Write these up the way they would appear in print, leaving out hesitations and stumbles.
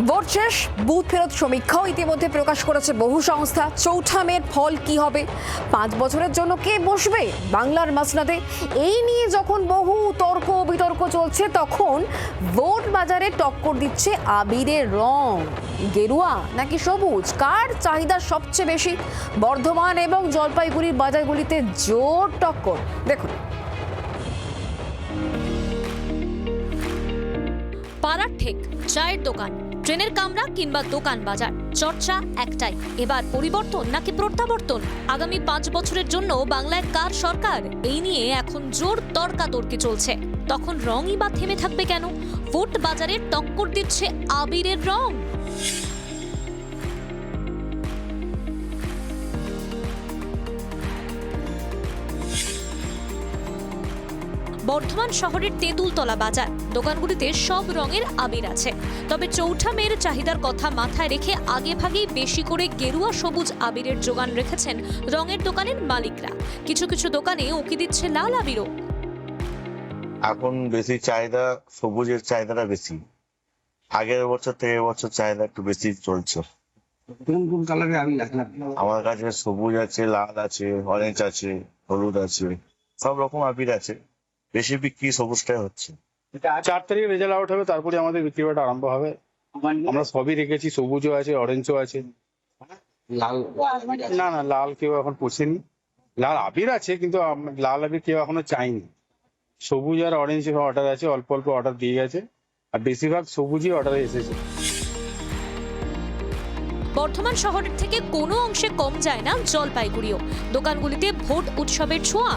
Vote শেষ, booth ফেরত সমীক্ষাও ইতিমধ্যে প্রকাশ করেছে বহু সংস্থা। চৌঠা মের ফল কি হবে, 5 বছরের জন্য কে বসবে বাংলার মাসনাদে, এই নিয়ে যখন বহু তর্ক বিতর্ক চলছে, তখন ভোট বাজারে টক্কর দিচ্ছে আবিরের রং। গেরুয়া নাকি সবুজ, কার চাহিদা সবচেয়ে বেশি? বর্ধমান এবং জলপাইগুড়ির বাজারগুলিতে জোর টক্কর। দেখুন, পাড়ার ঠেক, চায়ের দোকান, ট্রেনের কামরা কিংবা দোকান বাজার, চর্চা একটাই, এবার পরিবর্তন নাকি প্রত্যাবর্তন? আগামী 5 বছরের জন্য বাংলায় কার সরকার, এই নিয়ে এখন জোর তর্কাতর্কি চলছে। তখন রঙই বা থেমে থাকবে কেন? ভোট বাজারে টক্কর দিচ্ছে আবিরের রং। বর্ধমান শহরের তেঁতুলতলা বাজার, দোকানগুলিতে সব রঙের আবির আছে। তবে চৌঠা মেয়ের চাহিদার কথা মাথায় রেখে আগে ভাগেই বেশি করে গেরুয়া সবুজ আবিরের যোগান রেখেছেন রঙের দোকানের মালিকরা। কিছু কিছু দোকানে উকি দিচ্ছে লাল আবিরও। এখন বেশি চাহিদা, সবুজের চাহিদাটা বেশি। আগের বছর থেকে এবছর চাহিদা একটু বেশি চলছে। কোন কোন কালারের আবির আছে? আমার কাছে সবুজ আছে, লাল আছে, অরেঞ্জ আছে, হলুদ আছে, সব রকম আবির আছে। বেশি বিক্রি সবুজটাই হচ্ছে। 4 তারিখে রেজাল্ট আউট হবে, তারপরে আমাদের বিক্রি বাটা আরম্ভ হবে। আমরা সবই রেখেছি, সবুজও আছে, অরেঞ্জও আছে। লাল না না, লাল কেউ এখন পোষেনি। লাল আবির আছে, কিন্তু লাল আবির কেউ এখনো চাইনি। সবুজ আর অরেঞ্জ অর্ডার আছে, অল্প অল্প অর্ডার দিয়ে গেছে, আর বেশিরভাগ সবুজই অর্ডারে এসেছে। বর্ধমান শহরের থেকে কোনো অংশে কম যায় না জলপাইগুড়িও। দোকানগুলিতে ভোট উৎসবের ছোঁয়া।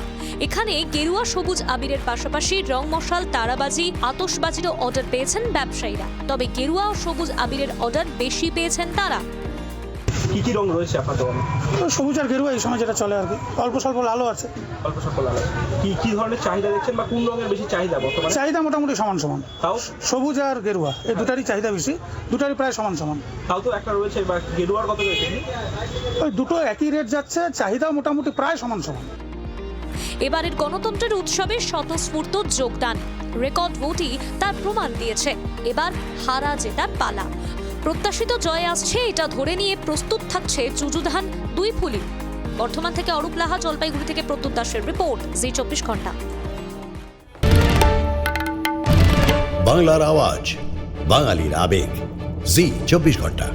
এখানে গেরুয়া সবুজ আবিরের পাশাপাশি রং মশাল, তারাবাজি, আতশবাজিরও অর্ডার পেয়েছেন ব্যবসায়ীরা। তবে গেরুয়া ও সবুজ আবিরের অর্ডার বেশি পেয়েছেন তারা। কি কি রং রয়েছে আপনার দোকানে? সবুজ আর গেরুয়া এই সময় যেটা চলে আর কি, অল্প স্বল্প লালও আছে। অল্প স্বল্প লাল আছে। কি ধরনের চাহিদা দেখছেন বা কোন রঙের বেশি চাহিদা বর্তমানে? চাহিদা মোটামুটি সমান সমান, তাও সবুজ আর গেরুয়া এই দুটারই চাহিদা বেশি, দুটারই প্রায় সমান সমান। তাও তো একটা রয়েছে, বা গেরুয়ার কত রয়েছে? ওই দুটো একই রেট যাচ্ছে, চাহিদা মোটামুটি প্রায় সমান সমান। এবারের গণতন্ত্রের উৎসবে স্বতঃস্ফূর্ত যোগদান, রেকর্ড ভোটই তার প্রমাণ দিয়েছে। এবার হারা জেতার পালা। প্রত্যাশিত জয় আসছে, এটা ধরে নিয়ে প্রস্তুত থাকছে যুযুধান দুই ফুলি। বর্ধমান থেকে অরূপ লাহা, জলপাইগুড়ি থেকে প্রত্যুত দাসের রিপোর্ট, জি 24 ঘন্টা। বাংলার আওয়াজ, বাঙালির আবেগ, জি 24 ঘন্টা।